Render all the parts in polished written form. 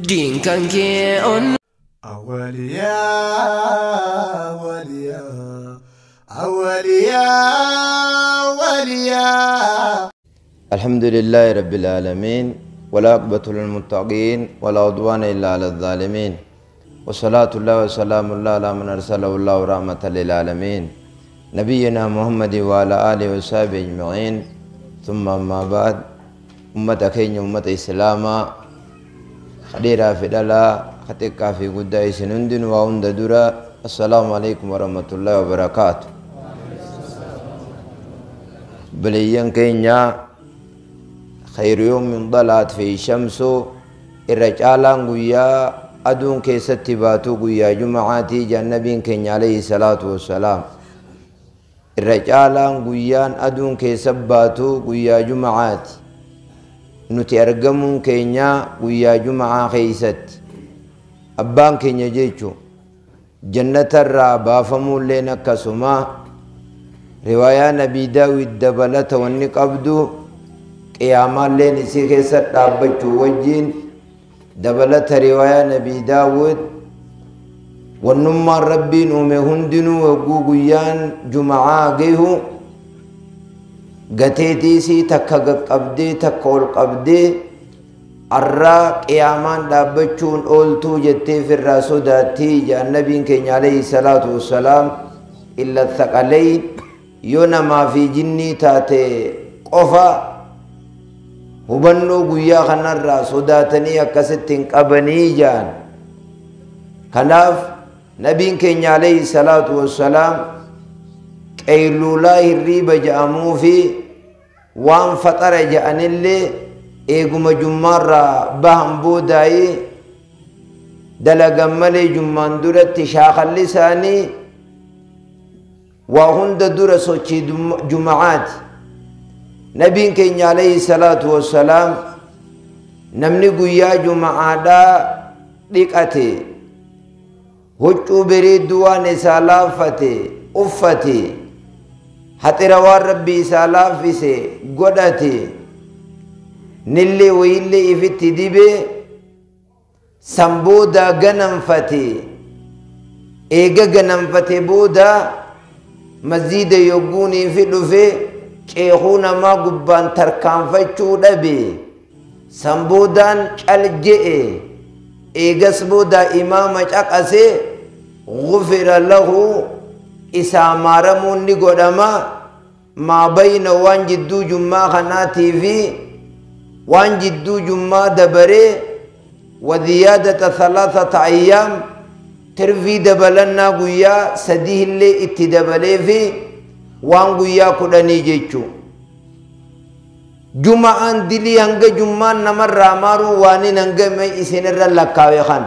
دين كان كي أولياء أولياء أولياء أولياء. الحمد لله رب العالمين ولا عقبة للمتقين ولا عدوان إلا على الظالمين وصلاة الله وسلام الله على من أرسله الله رحمة للعالمين نبينا محمد وعلى آله وصحبه أجمعين. ثم ما بعد أمة كين أمة إسلاما خديرا في دلا خطيكا في قداء سنندن وعند درا. السلام عليكم ورحمة الله وبركاته. بليان كينيا خير يوم من ضلعت في الشمس الرجالان قويا أدون كيست باتو قويا جمعاتي جنبين كينيا عليه الصلاة والسلام. الرجالان قويان أدون كيست باتو قويا جمعاتي nuti argamuun keenya guyyaa jum'aa keeysatti abbaan keenya jechu jannatarraa baafamuulleen akkasuma riwaayaa nabii daawid dabalata wanni qabdu qiyaamalleen isii keessatti dhaabbachuu wajjiin dabalata riwaayaa nabii daawud wannummaan rabbiin uume hundinuu wagguu guyyaan jum'aa geehu gateetiisii takka qaqqabdee takka ol qabdee arraa qiyaamaan dhaabbachuun ooltuu jettee firraa sodaattii jedhan nabiin keenya alayhi salaatu wassalaam. illa thaqalayn yoo namaa fi jinnii taate qofa hubannoo guyyaa kanarraa sodaatanii akkasitti hin qabanii jedhan. kanaaf nabiin keenya alayhi salaatu wassalaam qaylulaa hirriiba jedhamuu fi waan faxara jedhanillee eeguma jummaarraa bahan boodaayii dalagan malee jummaan duratti shaakalli isaanii waa hunda dura sochii jumacaati. nabiin keenya alayhi salaatu wassalaam namni guyyaa jumacaadhaa dhiqate huccuu bareedduu waan isaa laaffate uffate haxira waan rabbi isaa laaffise godhate nillee wayillee ifitti dibee san booda ganamfate eega ganamfate booda masjida yogguunii fi dhufe ceekuu namaa gubbaan tarkaanfachuu dhabe san boodaan cal je'e eegas booda imaama caqase gufira lahu isaa maaramuun ni godhama maa bayna waan jidduu jummaa kanaatii fi waan jidduu jummaa dabaree wadiyaadata thalathata ayyaam tirfii dabalannaa guyyaa sadii illee itti dabalee fi waan guyyaa 10 jechuu. juma'aan dilii hanga jummaan namarraa maaruu waanin hanga mee isinirra lakkaawe kan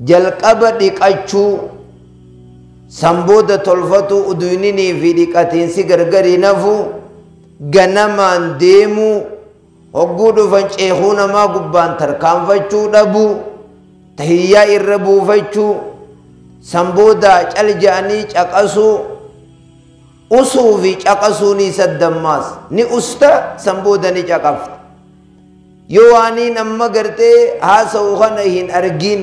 jalqaba dhiqachuu sambooda tolfatu uduuninii fi dhiqatiinsi gargarii nafu ganamaan deemu hogguu dhufan ceekuu namaa gubbaan tarkaanfachuu dhabu tahiyyaa irra buufachuu sambooda cal ja'anii caqasuu usuu fi caqasuunii saddammaas ni usta sambooda ni caqafta. yoo waaniin amma gartee haasa'u kana hin argin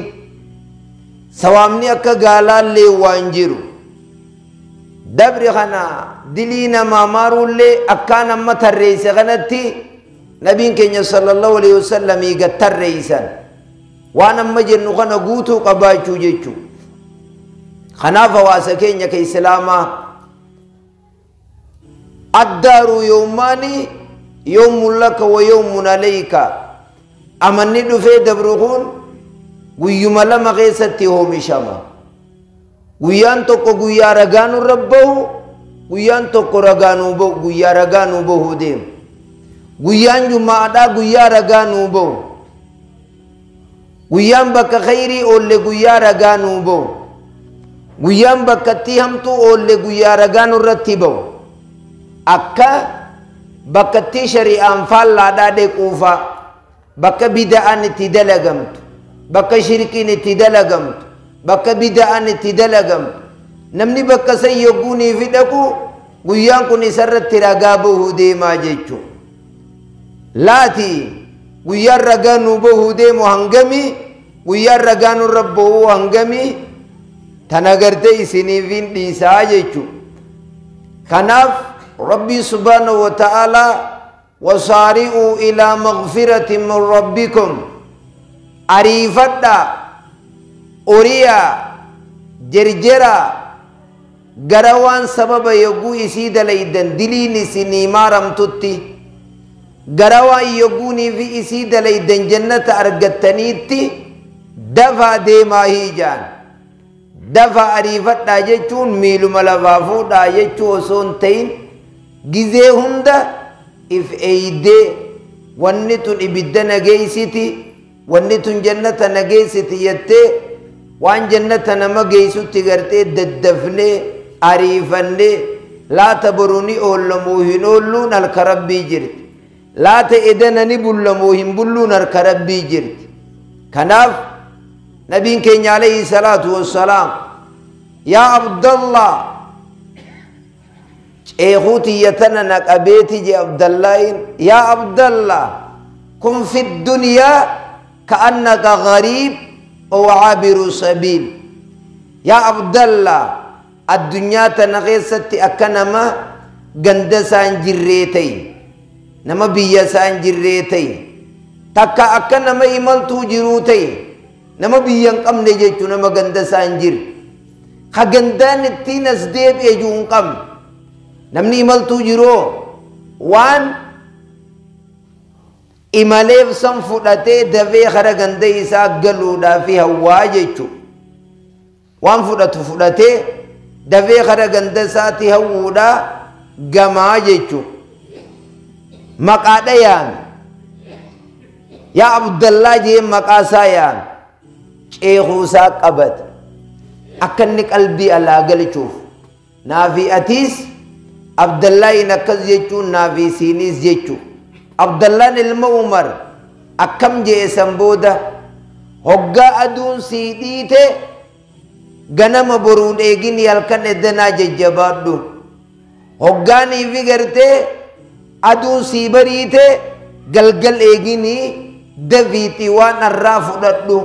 sawaamni akka gaalaallee waan jiru dabri kana dilii namaa maaruullee akkaan amma tarreeyse kanatti nabiin keenya sallallahu alaihi wasallam gad tarreeysan waan amma jennu kana guutuu qabaachuu jechuu. kanaaf hawaasa keenya ka islaamaa addaaru yawmaani yawmun laka wa yawmun alayka amanni dhufee dabru kun guyyuma lama keessatti hoomishama. guyyaan tokko guyyaa ragaanuu rabbahu guyyaan tokko ragaanuu bahu guyyaa ragaanuu bahuu deemu. guyyaan jumaadhaa guyyaa ragaanuu bahu guyyaan bakka khayrii oolle guyyaa ragaanuu bahu guyyaan bakkatti hamtuu oolle guyyaa ragaanuu irratti bahu. akka bakkatti shari'aan faallaadhaa deequufa bakka bida'aan itti dalagamtu bakka shirkiin itti dalagamtu bakka bida'aan itti dalagamtu namni bakka san yogguunii fi dhaqu guyyaan kun isarratti ragaa bahuu deemaa jechuu. laati guyyaa ragaa nu bahuu deemu hangamii guyyaa ragaa nu rabba'uu hangamii tana gartee isiniifin dhiisaa jechuudha. kanaaf rabbii subhaanahu wa ta'aalaa wasaari'uu ilaa maghfiratin min rabbikum ariifadha oriyaa jerjera gara waan sababa yogguu isii dalaydan diliin isinii maaramtutti gara waan yogguunii fi isii dalaydan jannata argattaniitti dafaa deemaa hiijaan dafaa ariifadhaa jechuun miiluma lafaa fuudhaa jechuu osoo hin ta'in gizee hunda if eeydee wanni tun ibidda nageeysiti wanni tun jannata nageeysiti jettee waan jannata nama geeysutti gartee daddafnee ariifannee laata boruni oollamuu hin oolluun harka rabbii jirti laata edanani bullamuu hin bulluun harka rabbii jirti. kanaaf nabiin keenya alayhi salaatu wassalaam yaa abdallah ceekuuti yatana naqabeeti je abdallahin yaa abdallah kun fi dunyaa ka'annaka gariib oo caabiru sabiil yaa abdallah addunyaa tana keessatti akka nama ganda isaan jirree ta'i nama biyya isaan jirree ta'i takka akka nama imaltuu jiruu ta'i nama biyya hin qabne jechuu nama ganda isaan jirre ka gandaan ittiin as deebi'e juu hin qabne namni imaltuu jiroo waan imaleef san fudhatee dafee kara ganda isaa galuudhaafi hawwaa jechuu waan fudhatu fudhatee dafee kara ganda isaatti hawwuudhaa gamaa jechuu maqaadha yaame yaa abdallaa jee maqaasaa yaame ceekuusaa qabate akka inni qalbii alaa galchuuf naafi atiis abdallaahin akkas jechuun naafi siiniis jechuu abdallaan ilma umar akkam jee san booda hoggaa aduun sii dhiite ganama boruun eegini halkan edanaa jajjabaadhu hoggaanii fi gartee aduun sii bariite galgal eegini dafiitii waan arraa fudhadhu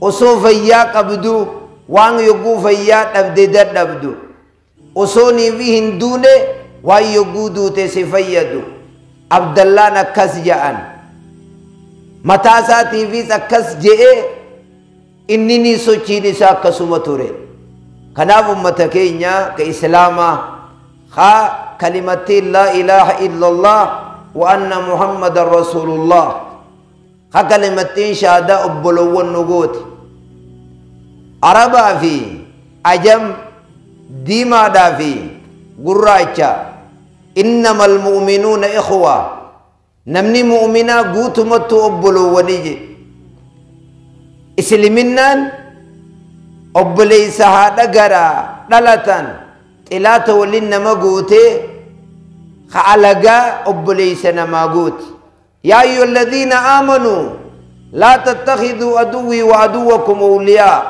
osoo fayyaa qabdu waan yogguu fayyaa dhabde dadhabdu osoo niifi hin duune waan yogguu duute si fayyadu abdallaan akkas ja'an mataa isaatiifis akkas je'e inni ni sochiin isaa akkasuma ture. kanaaf ummata keenya ka islaamaa haa kalimattiin laa ilaaha illallah wa anna muhammadan rasulullah haa kalimattiin shahaadaa obbolowwan nu gooti arabaa fi ajam diimaadhaa fi gurraacha إنما المؤمنون إخوة نمني مؤمنا قوت متو أبلو ونيجي إسلمنان أبلي سهادة غرا دلتان إلا تولين نما قوتي خالقا أبلي سنما قوت يا أيها الذين آمنوا لا تتخذوا عدوي وعدوكم أولياء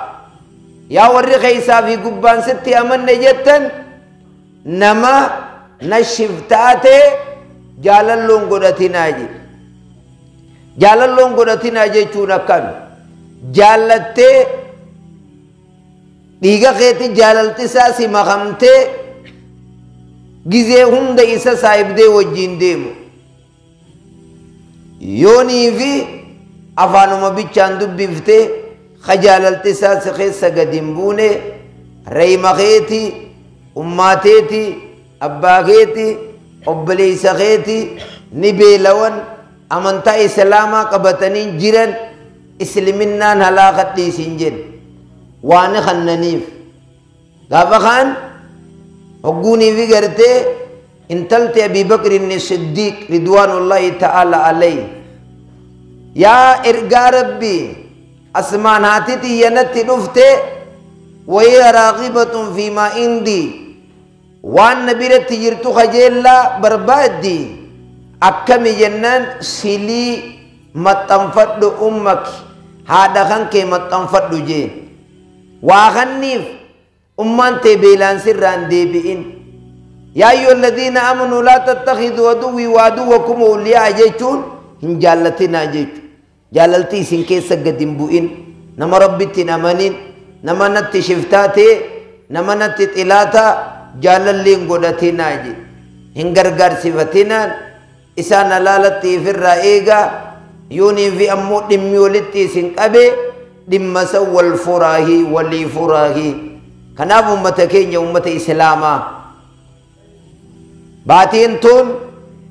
يا ورّي خيسا في قبان ستي أمن جتا نما nashiftaate jaalalloon godhatinaa je jaalalloon godhatinaa jechuun akkam jaallattee dhiiga keeti jaalaltisaa si makamtee gizee hunda isa saayibdee wajjiin deemu yoonii fi afaanuma bichaan dubbiftee ka jaalaltisaa si keessa gad hin buune reeyma keeti ummaateeti abbaa keeti obboleeysa keeti ni beelawan amantaa islaamaa qabatanii jiran isliminnaan halaaqadhiisin jedhe waani kannaniif gaafa kaan hogguunii fi gartee intalti abii bakrin siddiiq ridwaanullaahi ta'ala alayhi yaa ergaa rabbii asmaan haati xiyyanatti dhufte wahiya raaqibatun fiimaa indii waan nabiratti jirtu kajeellaa barbaaddi akkami jennaan silii maxxanfadhu ummaki haadha kan kee maxxanfadhu jeen waa kanniif ummaan tee beelaan sirraan deebi'in yaa ayyuha alladhiina aamanuu laa tattakhiduu aduwwii wa aduwwakum awliyaa jechuun hin jaallatinaa jechu jaalaltii isin keessa gad hin bu'in nama rabbitti hin amanin nama natti shiftaatee nama natti xilaataa jaalalliin godhatinaa je hin gargaarsifatinaan isaan alaalatti ifirraa eegaa yoonii fi ammoo dhimmi walitti isin qabee dhimma san wal furaahii walii furaahii kanaaf ummata keenya ummata islaamaa baatiin tun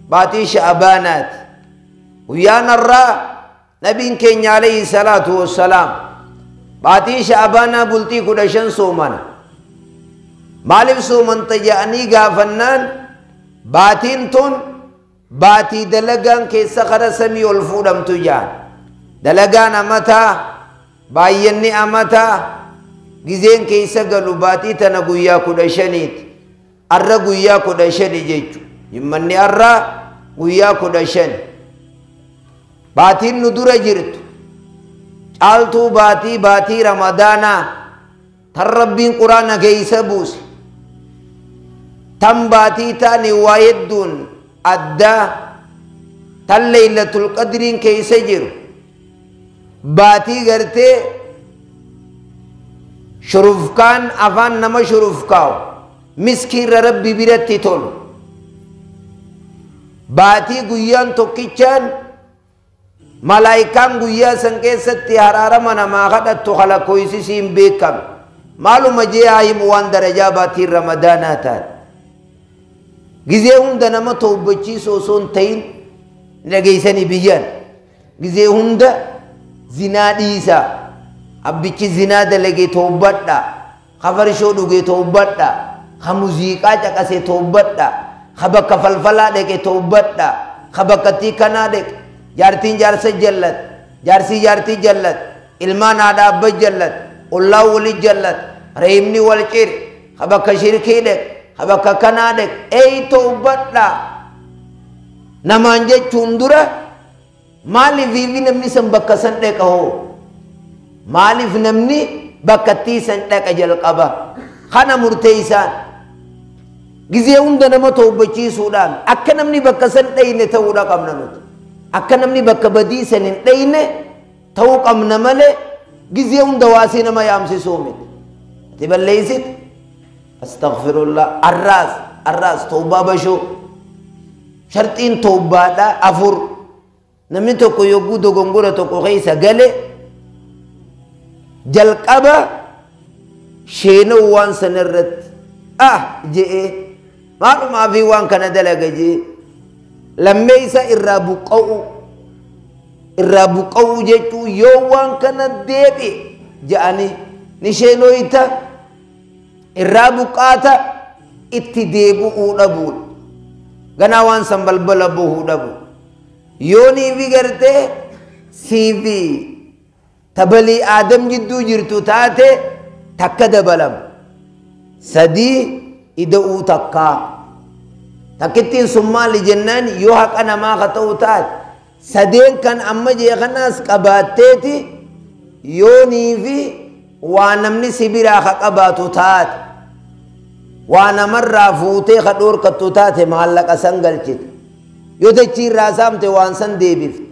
baatii sha'abaanaati guyyaan irraa nabiin keenya alayhi salaatu wassalaam baatii sha'abaanaa bultii 15 soomana maaliif soomanta jedhanii gaafannaan baatiin tun baatii dalagaan keessa kara samii ol fuudhamtu jaan dalagaan amataa baay'inni amataa gizeen keessa galu baatii tana guyyaa 15ti arra guyyaa 15 jechu himmanni arra guyyaa 15 baatiin nu dura jirtu caaltuu baatii ramadaanaa tan rabbiin quraana keessa buuse tan baatii taani waa hedduun addaa tan laylatul qadriin keessa jiru baatii gartee shurufkaan afaan nama shurufkaawu miskiirra rabbi biratti tolu baatii guyyaan tokkichaan malaayikaan guyyaa san keessatti haraarama namaa kadhattu kalakoysisiin beekame maaluma jee haayimu waan darajaa baatiin ramadaanaa taate gizee hunda nama tawbachiisu osoo hin ta'in dhageeysanii biyyaan gizee hunda zinaa dhiisaa abbichi zinaa dalagee tawbadha ka farshoo dhugee tawbadha ka muuziqaa caqasee tawbadha ka bakka falfalaa dhaqee tawbadha ka bakka tiikanaa dhaqe jaartiin jaarsa jallat jaarsii jaartii jallat ilmaan haadha abba jallat ollaa wali jallat reemni wal cire ka bakka shirkii dhaqe ka bakka kanaa dhaqe ey tawbadha namaan jechuun dura maaliif hiifi namni san bakka san dhaqa hoo maaliif namni bakkattii san dhaqa jalqaba kana murteeysaan gizee hunda nama tawbachiisuudhaan akka namni bakka san dhayne ta'uudha qabna nuti akka namni bakka badii san hin dhayne ta'uu qabna malee gizee hunda waasii nama yaamsisuu miti ati balleeysit astaghfirullah arraas tawbaa bashoo sharxiin tawbaadha afur namni tokko yogguu dogongora tokko keessa gale jalqaba sheenuu waan san irratti je'e maalumaa fi waan kana dalaga jee lammeeysa irraa buqqa'u jechuu yoo waan kana deebi'e je'anii ni sheenooyta irraa buqqaata itti deebi'uu dhabuudha ganaa waan san balbala buhuu dhabu yoonii fi gartee siifi tabalii aadam jidduu jirtu taate takka dabalam sadii ida'uu takkaa takkittiin sun maali jennaan yoo haqa namaa ka ta'u taate sadeen kan amma jee kanaas qabaatteeti yoonii fi waa namni sibiraa ka qabaatu taate waa namarraa fuutee ka dhoorkattu taate maallaqa san galchite yoo dachiirraa saamte waan san deebifte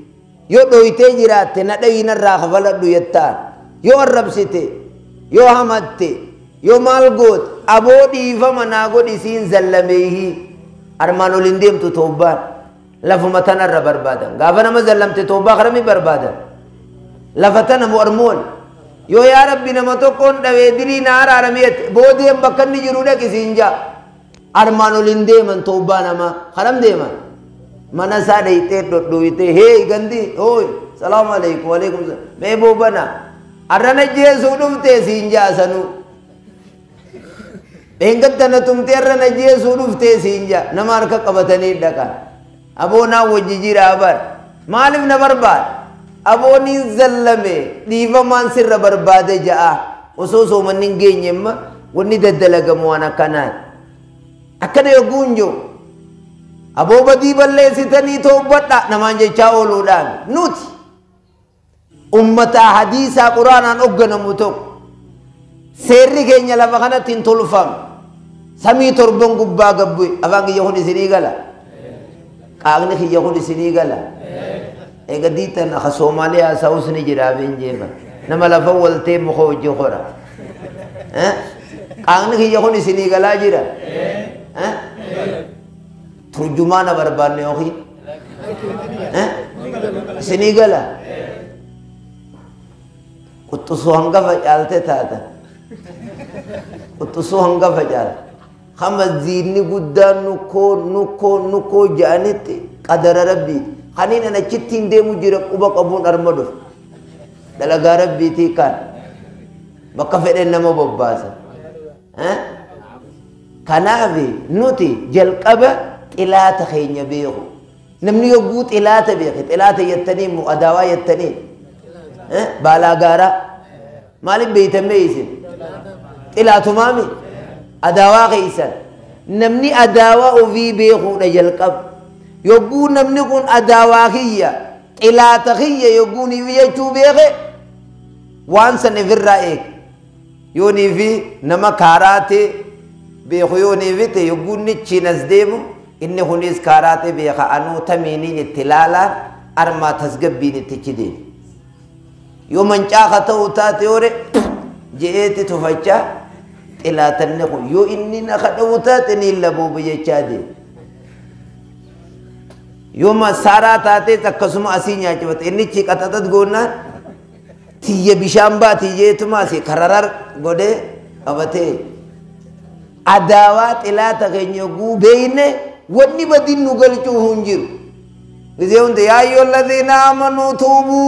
yoo dhoytee jiraatte na dhayinarraa kafaladhu jettaan yoo arrabsite yoo hamatte yoo maal goote aboo dhiifama naa godhisiin zallameehi armaan ol hin deemtu toobbaan lafuma tanarra barbaadan gaafa nama zallamte toobbaa karami barbaadan lafa tana mu'armool yoo yaa rabbi nama tokkoon dhawee dirii na araaramiyette boodeen bakka inni jiru dhaqisiin jaa armaan ol hin deeman toobbaa namaa karam deeman mana isaa dhayxee dhodhoytee hee gandi hooy salaamu alaikum walaikum salam mee boobana arrana jeesuu dhuftee siin jaasanuu engattana tumtee arrana jeesuu dhuftee siin jaa nama harka qabatanii dhaqan aboonaa wajji jira bar maaliif na barbaada abooniin zallame dhiifamaan sirra barbaade ja'a osoo soomanni hin geenyemma wanni daddalagamu waan akkanaan akkana yogguun jiru aboo badii balleessitanii toobbadha namaan jechaa ooluudhaan nuti ummataa hadiisaa quraanaan hogganamu tokko seerri keenya lafa kanatti hin tolfamu samii torban gubbaa gabbu'e afaan kiyya kun isinii gala qaaqni kiyya kun isinii gala إيجاديتا نخ سوماليا ساوسني جرابين جيبا نما لفول تيم خوج خورا قانك يكون سنيغلا جرا ترجمان بربان يوخي سنيغلا قطسو هنگا فجالته تاتا قطسو هنگا فجال خمس زيني قدان نكو جانتي قدر ربي خانين أنا چتين ديمو جيرا قبا قبون أرمدو دلغا ربي تيكان بقى فدن نمو بباسا كنافي نوتي جلقبة إلات خيني بيخو نمني يقوت إلات بيخ إلات يتنين مو أداوا يتنين بالا غارا مالك بيت ميسن إلات مامي أداوا غيسن نمني أداوا في بيخو نجلقب يقول نمني كون أداوا خيّا إلات خيّا يقولني بيجو بيخ وانسا نفر رأيك يوني في نما كاراتي بيخو يوني في تي يقولني تشينز ديمو إني هنيس كاراتي بيخا أنو تميني نتلالا أرما تسقبيني تشدين يوم انشاخة توتاتي وري جئتي تفجأ إلا تنقو يو إني نخدوتاتي نيلبو بيجادي يوم ساراتاتي تكسمو أسيني أجبت إني چيك أتتت قولنا تيجي بشامبا تيجي تماسي كررر قولي أبتي أداوات إلا تغنيقو بينه وني بدين نقلتو هنجر gizeun de ya ayyuhallazina amanu tubu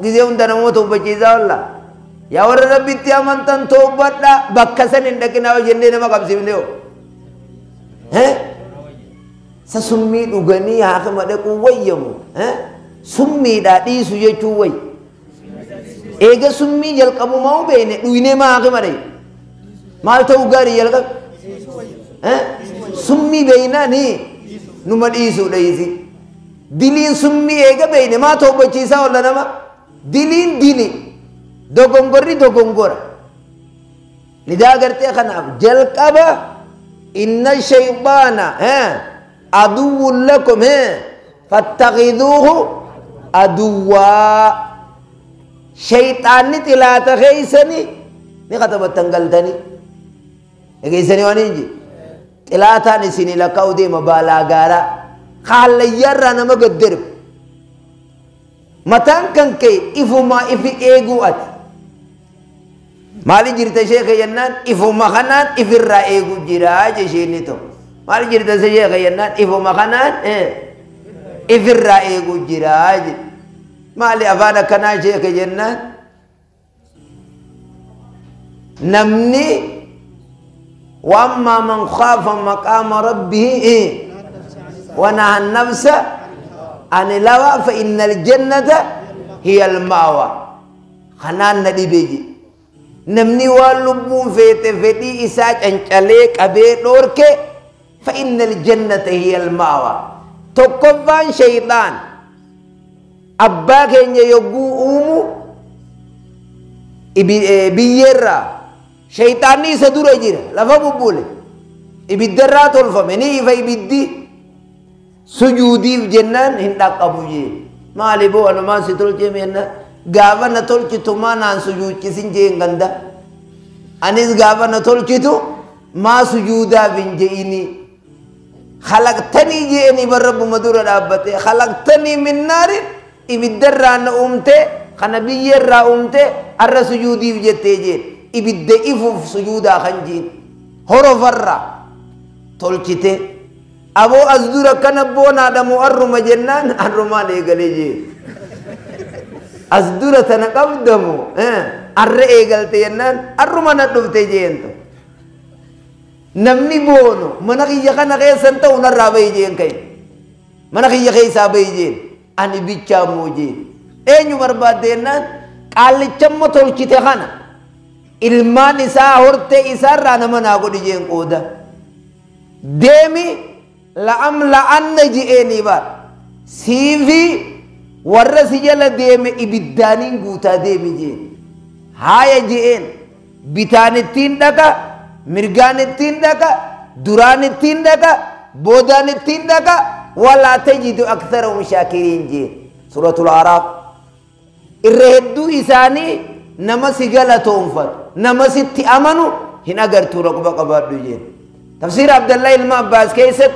gizeun da namo toba ciza Allah ya warra rabbitti amantan tobadda bakkasan indakina jenne nama qabsimneo sa summi dugani haka made ku wayyamu summi da disu jechu way ega summi jalqabu mau bene duine ma haka made mal taw gari yalqa summi beina ni numa disu daisi diliin summi eega beeyne maa toobachiisaa olla nama diliin dili dogongorri dogongora lidaa gartee kanaaf jalqaba inna shayxaana aduwwun lakum fattakiduuhu aduwwaa shayxaanni xilaata keeysani ni katabattan galtani egeysani waan inji xilaataan isinii lakkaa'u deema baalaa gaaraa قال يرى نما قدر متان كان كي إفما إفي إيغوات مالي جرت شيخ ينان إفما خنان إفر إيغو جراج شينيتو مالي جرت شيخ ينان إفما خنان إفر إيغو جراج مالي أفانا كنا شيخ ينان نمني وأما من خاف مقام ربه ونهى النفس عن الهوى فإن الجنة هي المأوى خنان ندي بيجي نمني واللبون فيت فدي إساج أنشاليك أبي نورك فإن الجنة هي المأوى تكفان شيطان أباك إن يقو أمو بييرا شيطاني سدور أجير لفا ببولي إبدرا تلفمني فإبدي سجودي في جنان هندك أبوجي ما لبوا أنا ما ستول جميعنا غابا نتول كتو ما نان سجود كسين جين غندا أنيس غابا نتول كتو ما سجودا بنجيني خلقتني جيني برب مدور رابطه خلقتني من نار إبدران أمته خنبي يرى أمته أر سجودي في جتيجين إبدأ إفوف سجودا خنجين هرو فرّا تول كته أبو أزدور كان بونا دمو أرما جنان أرما ليغليجي أزدور تنقب دمو أرئي غلتي جنان أرما ندفتي جينتو نمني بونو منخي يخانا غيسان تو نرابي جين كي منخي يخي سابي جين أني بيچا موجي أينو مرباد جنان قال چمو تول چيته خانا ilmaan isaa hortee isaarraa nama naa godhi jeen qooda deemi la'anna ji'eenii baar siifi warra si jala deeme ibiddaaniin guutaa deemi jeen haaya ji'een bitaan ittiin dhaqa mirgaan ittiin dhaqa duraan ittiin dhaqa boodaan ittiin dhaqa walaa tajidu aktharahum shaakiriin jeen suratul Araf irreeddu isani nama sigala toonfat nama sitti amanu hin agartu raqba qabaddu jeen tafsir Abdullah ilma Abbas keeysat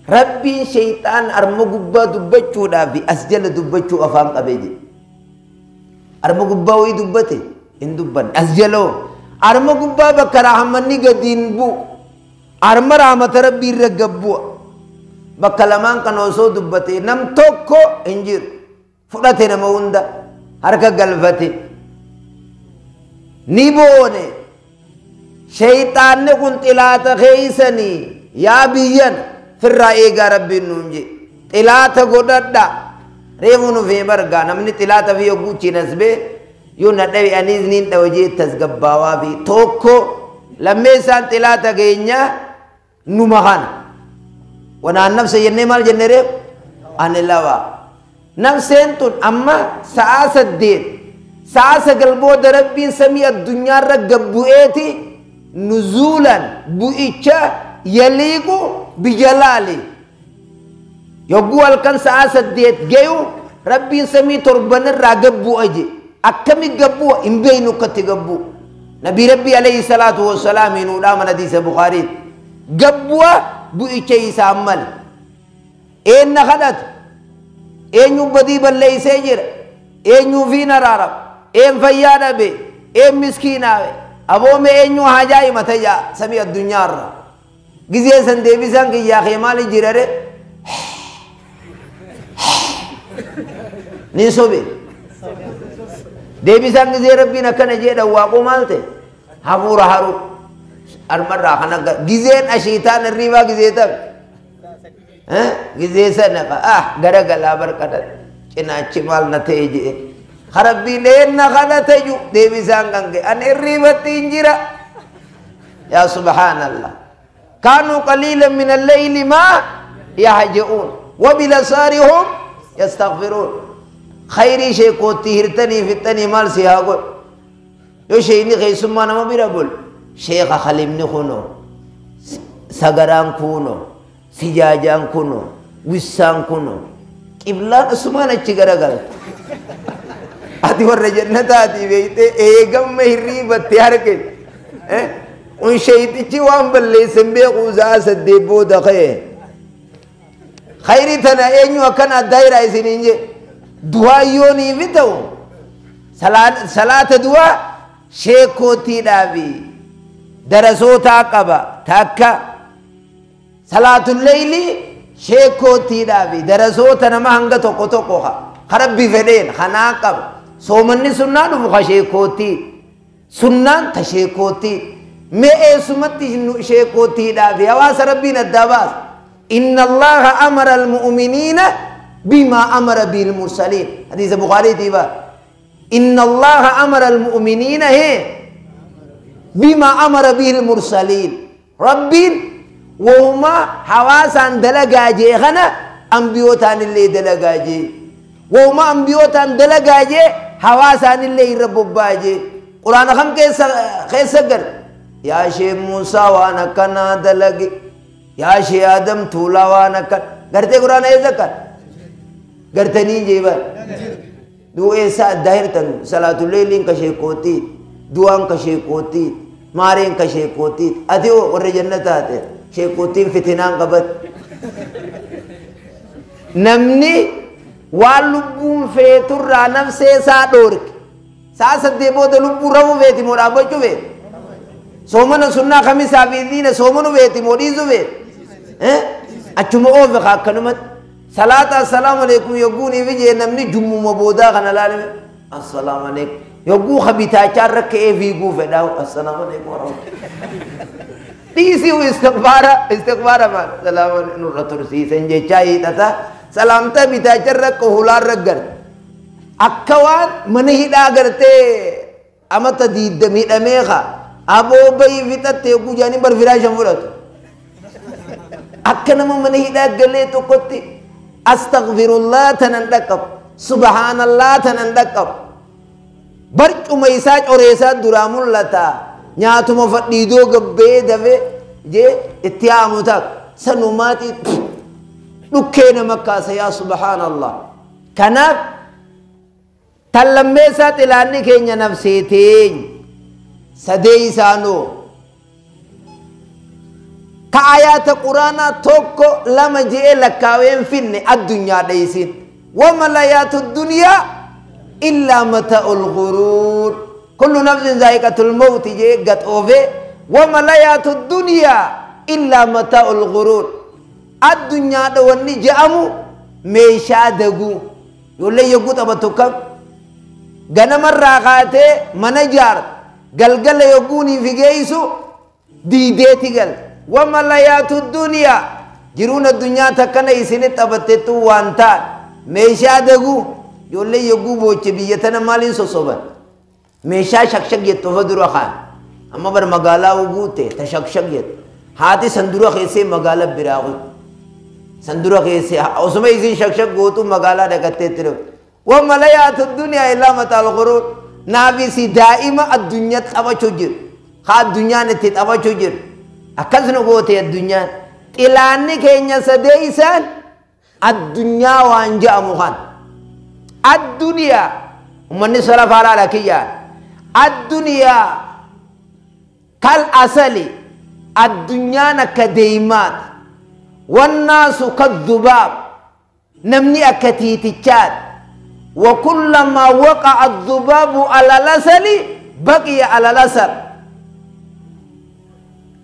rabbi shaytan arma gubba dubbachuudha fi asjala dubbachu afaan qabeeje arma gubba wi dubbate in dubban asjalo arma gubba bakka rahmanni gadin bu arma rahmat rabbi ragabbu bakka lamaan kan osoo dubbate nam tokko injir fudhate nama hunda harka galfate ni boone shaytaanni kun xilaata keeysani yaa biyyan firraa eegaa rabbiin nuun je xilaata godhadha reefu nu fi bargaa namni xilaata fi yogguuchiin as bee yoo na dhabe anis niin dhawa jee tasgabbaawaa fi tokko lammeessaan xilaata keenya numa kana wanaan nafsa jennee maal jenne reef ani lawa nafseen tun amma sa'a 8 sa'a 9 booda rabbiin samii addunyaarra gabbu'eeti nuzuulan bu'icha yaliiqu bijalaali yogguu halkan sa'a 8 gayu rabbiin samii 7 irraa gabbu'a je akkami gabbu'a hin beeynu akkatti gabbu'u nabii rabbii alayhi salaatu wassalaam hinuudhaa mana hadiisa Bukaariit gabbu'a bu'icha isaa mal eenna kadhatu eenyu badii balleeysee jira eenyu fi naraarab een fayyaa dhabe een miskiinaawe aboome eenyu hajaa himate jaa samii addunyaarra gizee san deebisan kiyyaa kee maali jirare nin sobe deebisan gizee rabbiin akkana jedha waaqoo maalte hafuura haru armarraa kana gizeen ashiitaan irriibaa gizee tabe gizee sana gara galaa barqadha cinaachi maal na ta'e jedhe rabbiin eenna kadhate ju deebisaan kan kee an irriibatti hin jira yaa subhaanallah كانوا قليلا من الليل ما يهجؤون وبالأسحار يستغفرون خيري شيء كوتي هرتني في التاني مال سيهاقول يو شيء خي ثم أنا ما بيرابول شيخ خليمني خونو سغران كونو سجاجان كونو وسان كونو قبلان اسمان اچغرا گل ادي ور جنت ادي ويته ايغم مهري بتيار کے ان شيطي وان بلي سمبي قوزا سديبو دخه خيري تنا اينو كان دايره سينجي دعاء يوني ويتو صلاه دعاء شيخوتي دابي درسوتا قبا تاكا صلاه الليل شيخوتي دابي درسوتا نما هنگا توكو توكو خربي فدين خناقب سومني سنة دفو شيخوتي سنة تشيخوتي مي اسمتي شيخوتي دابي هواس ربنا الداباس إن الله أمر المؤمنين بما أمر به المرسلين حديث البخاري تيبا إن الله أمر المؤمنين هي بما أمر به المرسلين ربين وهما حواسا دلقاجي غنا أنبيوتان اللي دلقاجي وهما أنبيوتان دلقاجي حواسا اللي ربوباجي قرآن خم كيسا يا شيخ موسى وانا كنا دلقي يا شيخ آدم تولا وانا كن قرتي قرآن ايزا كن قرتني جيبا دو ایسا داہر تن صلاة الليلین کا شیخوتی دوان کا شیخوتی مارین کا شیخوتی اتیو ور جنت آتے شیخوتین فتنان قبط نمنی واللبون فیتر را نفسے سا دورک سا سدے بودا لبون رو فیتی مورا بچو فیت سومن سننا خمیس آبیدین سومنو فیتی موریزو فیت اچھو مؤوف خاکنمت صلاة السلام عليكم يقولي في نمني جمو مبودا خنا لالم السلام عليكم يقول خبيتا شارك ايه في قوفه داو السلام عليكم ورحمة تيسي استغفار ما سلام نور ترسي سنجي چاي تتا سلامتا بيتا شارك هولار رگر اكوان منهدا کرتے اما تدید ميد اميخا ابو بي فيتا تيقو جاني برفراش مولت اكنما منهدا گلے تو قطي أستغفر الله تنندكب سبحان الله تنندكب برج ميساج أوريسات درامون لتا نياتو مفديدو قبه دفه جي اتيامو تك سنوماتي نكينا مكاسا يا سبحان الله كناف تلميسات إلاني كينيا نفسيتين سدي سانو كآيات القرآن توكو لما جئ لكاوين فين الدنيا ديسين وما الحياة الدنيا إلا متاع الغرور كل نفس ذائقة الموت جئ قد أوفي وما الحياة الدنيا إلا متاع الغرور الدنيا دواني جأمو ميشا دقو يقول لي يقول أبتوكم غنم الراقات منجار قلقل يقوني في جيسو ديديتي قل وما الحياة الدنيا جرون الدنيا تكنا يسنت أبتتو وانتان ميشا دقو يقول لي يقول بوچ بيتنا مالين سوسوبا ميشا شكشك يتفدر خان أما بر مقالا وقوته تشكشك يت هاتي سندورا خيسي مقالا براغو سندورا خيسي أسمع يزين شكشك قوتو مقالا دكتة ترو وما الحياة الدنيا إلا متاع الغرور نبي سي دائما الدنيا تبى تجر خا الدنيا نتبى تجر أكذن قوته الدنيا إلاني كينيا سديسان الدنيا وانجا مخان الدنيا ومن سلف على لكيا الدنيا كالأصلي الدنيا نكديمات والناس كالذباب نمني أكتيتشات وكلما وقع الذباب على الأصل بقي على الأصل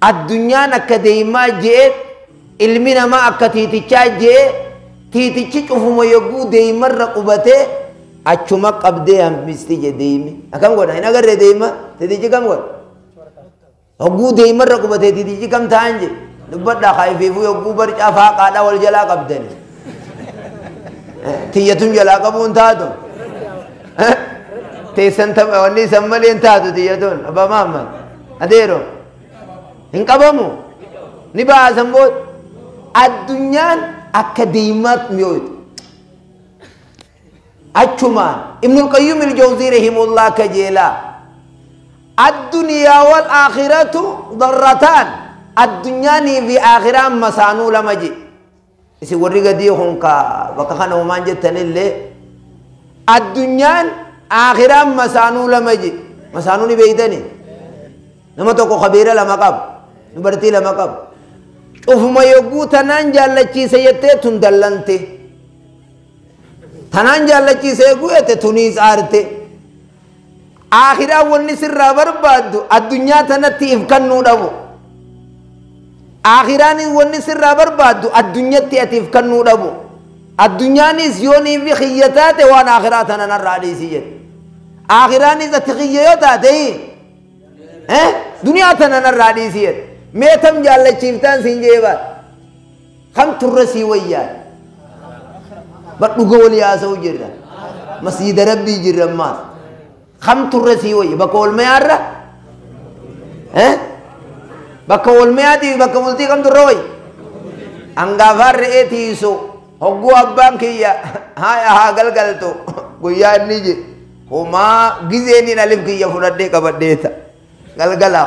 الدنيا نكديمات جئت علمنا ما أكتيتشات جئت تيتيچ چوفما يغو ديمر رقبته اچما قبده هم مستي ديمي اكم غدا هنا غره ديما تيتيچ كم غد غو ديمر رقبته تيتيچ كم تانج دبدا خايفيفو يغو برچا فاقا دول جلا قبدني تيتم جلا قبون تاتو تيسنت وني سملين تاتو تيتون ابا محمد اديرو ان قبمو نبا سمبوت الدنيا أكاديمات ميوت أجمع ابن القيم الجوزي رحمه الله كجيلا الدنيا والآخرة ضرتان الدنيا في آخرة مسانو لمجي إسي ورقة دي هنكا بقخنا ومان جتن اللي الدنيا آخرة مسانو لمجي مسانو نبيتني نما توقو خبيرة لما قب نبرتي لما قب ufuma yogguu tanaan jaallachiise jettee tun dallante tanaan jaallachiise gu'ete tuniis aarte akhiraa wanni sirraa barbaaddu addunyaa tanatti if kannuu dhabu akhiraanis wanni sirraa barbaaddu addunyatti ati if kannuu dhabu addunyaanis yoonii fi khiyyataate waan akhiraa tananarraa dhiisii jedhe akhiraanis ati khiyya yoo taate duniyaa tananarraa dhiisii jedhe ميتم جال چيفتان سنجيبات خم ترسي ويان بقول يا سو جرا مسجد ربي جرا ما خم ترسي وي بقول ما يارا بقول ما يادي بقول تي كم تروي انغافر اتيسو هوغو ابان كيا هاي ها گلگل تو گويا نيجي هما گيزيني نالف كيا فددي كبديتا گلگلا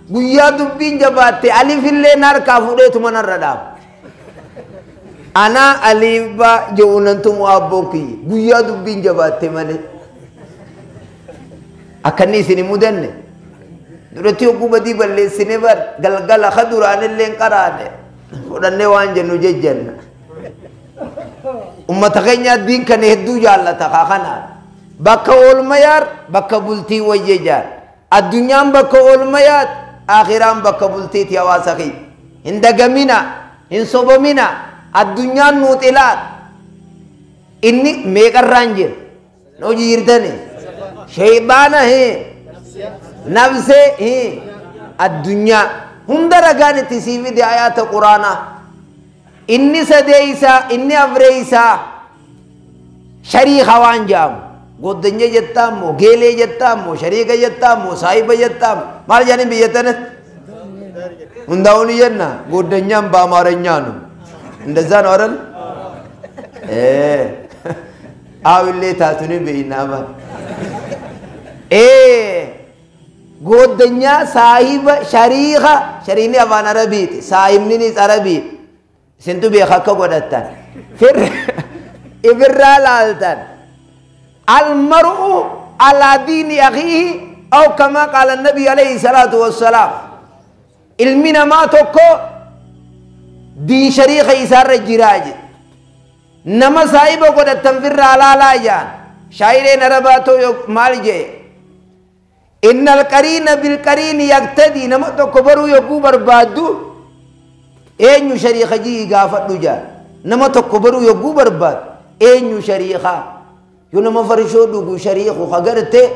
guyyaa dubbiin jabaatte alifillee narkaa fudheetu manarra dhaab anaa aliiba je'unantumu abboon kiyye guyyaa dubbiin jabaatte malee akkanni isin mudanne duratti hogguu badii balleessine bar galgala ka duraanillee qaraane fudhannee waan jennu jejjanna ummata keenya diin kana hedduu jaallata kaa kanaan bakka oolmayaar bakka bultii wayye jaar addunyaan bakka oolmayaat آخرام بكبلتيت يا واسخي إن دقمنا إن صبمنا الدنيا نوتلات إني ميكر رانجر نوجي يردني شيبانا هي نفسه هي الدنيا هم درجان تسيفي دي آيات القرآن إني سديسا إني أفريسا شريخ وانجام godanya jettamu gele jettamu sharika jettamu saiba jettamu mal jani biyatane undauni jenna godanya ba maranyanu ndazan oran awille tatuni beinama godanya saiba sharika sharini aban arabit saimni ni arabi sentu be khakka godatan fir إبرال التن المرء على دين أخيه أو كما قال النبي عليه الصلاة والسلام المنا ما تكو دين شريخ إسار الجراج نما صاحبه قد التنفر على لا جان شاعرين رباتو مالجي إن القرين بالقرين يقتدي نما تكبرو يقو بربادو أين شريخ جي غافت لجان نما تكبرو يقو برباد أين شريخا يو نما فرشو دوغو شريخو خغرته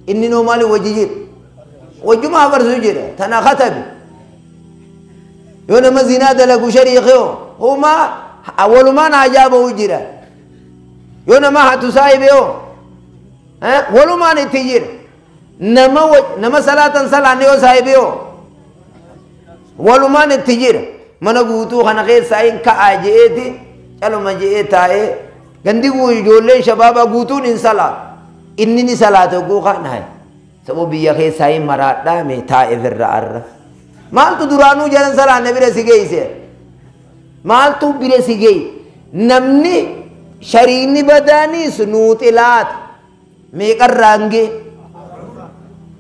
إني نو مالي وجيجير وجمع فرسو جير تنا خطبي يو نما زنا دلغو شريخو هما أول ما نعجابه جيرا يو نما حتو صاحبه ولو ما نتجير نما صلاة صلاة نيو صاحبه ولو ما نتجير من قوتو خنا غير ساين كأجيتي چلو مجيئتاي گندی کوئی جولے شبابا قوتو نن صلاة إنني صلاة کو خانا ہے سبو بیا خیر ساين مرادا میں تائف الرأر مال تو درانو جرن صلاة نبی رسی گئی سے مال تو برسی گئی نمنی شرینی بدانی سنوت الات میکر رانگے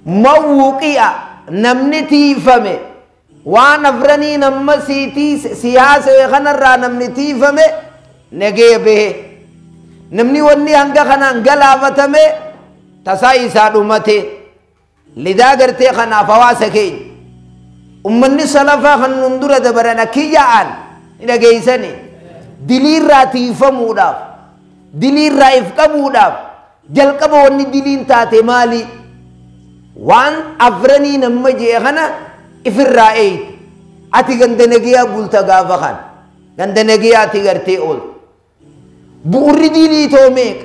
موقعہ نمنی تیفمے وان افرنی نمسی سیاس ویخنر را نمنی تیفمے نگے بے نمنی ونی ہنگا خنا انگلاوتمے تسائی سادومتے لدا گرتے خنا فوا سکیں امنی صلفا خن نندر دبرنا کی جعال نگے سنی دلیر را تیفموداف دلیر را افقبوداف جلقب ونی دلین تاتے مالی وان افرنی نمجی خنا افر رائیت آتی گندنگیا بولتا گافا خان گندنگیا آتی گرتے اول بؤری دلی تو میک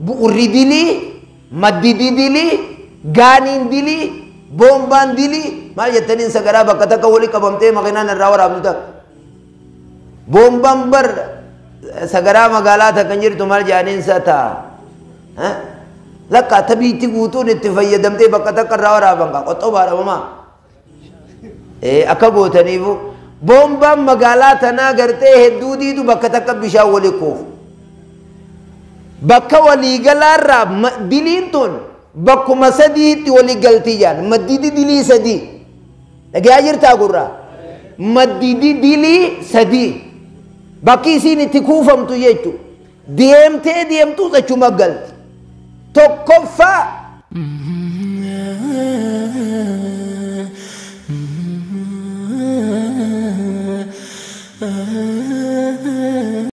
بؤری دلی مددی دلی گانین دلی بومبان دلی مال جتنین سگرا بکتا کولی کبمتے مغینا نراور آبدتا بومبان بر سگرا مگالا تھا کنجر تمہار جانین سا تھا لکا تبیتی گوتو نتفیدمتے بکتا کر راور آبنگا قطو بارا وما اکا گوتا نیبو بومبان مگالا تھا نا گرتے ہدو دی تو بکتا کب بشا ولی کوف بکا ولی گلار را دلین تون بکو مسدیتی ولی گلتی جان مدیدی دلی سدی لگی آجر تا گر را مدیدی دلی سدی باقی اسی نتکوفم تو یہ چو دیم تو سچو مگلتی تو کفا